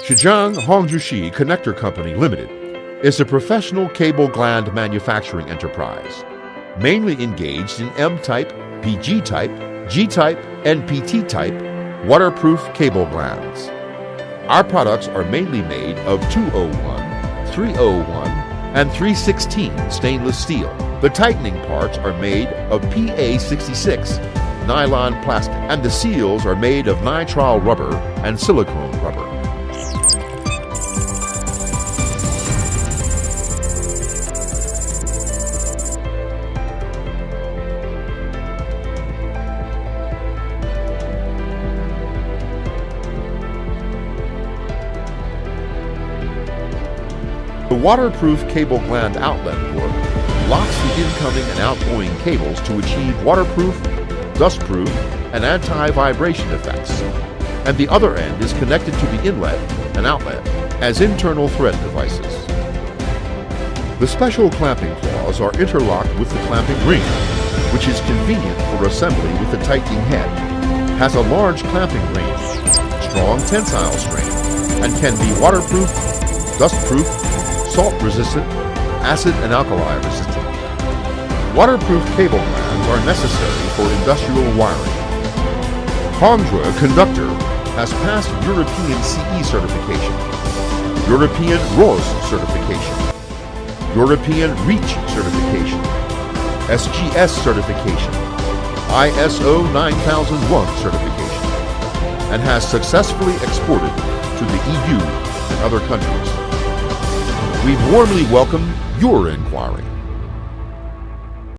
Zhejiang Hongjuesi Connector Company Limited is a professional cable gland manufacturing enterprise, mainly engaged in M-type, PG-type, G-type, and PT-type waterproof cable glands. Our products are mainly made of 201, 301, and 316 stainless steel. The tightening parts are made of PA66 nylon plastic, and the seals are made of nitrile rubber and silicone rubber. The waterproof cable gland outlet port locks the incoming and outgoing cables to achieve waterproof, dustproof, and anti-vibration effects, and the other end is connected to the inlet and outlet as internal thread devices. The special clamping claws are interlocked with the clamping ring, which is convenient for assembly with the tightening head, has a large clamping range, strong tensile strength, and can be waterproof, dustproof, salt-resistant, acid and alkali resistant. Waterproof cable glands are necessary for industrial wiring. Hongjuesi Conductor has passed European CE certification, European RoHS certification, European REACH certification, SGS certification, ISO 9001 certification, and has successfully exported to the EU and other countries. We warmly welcome your inquiry.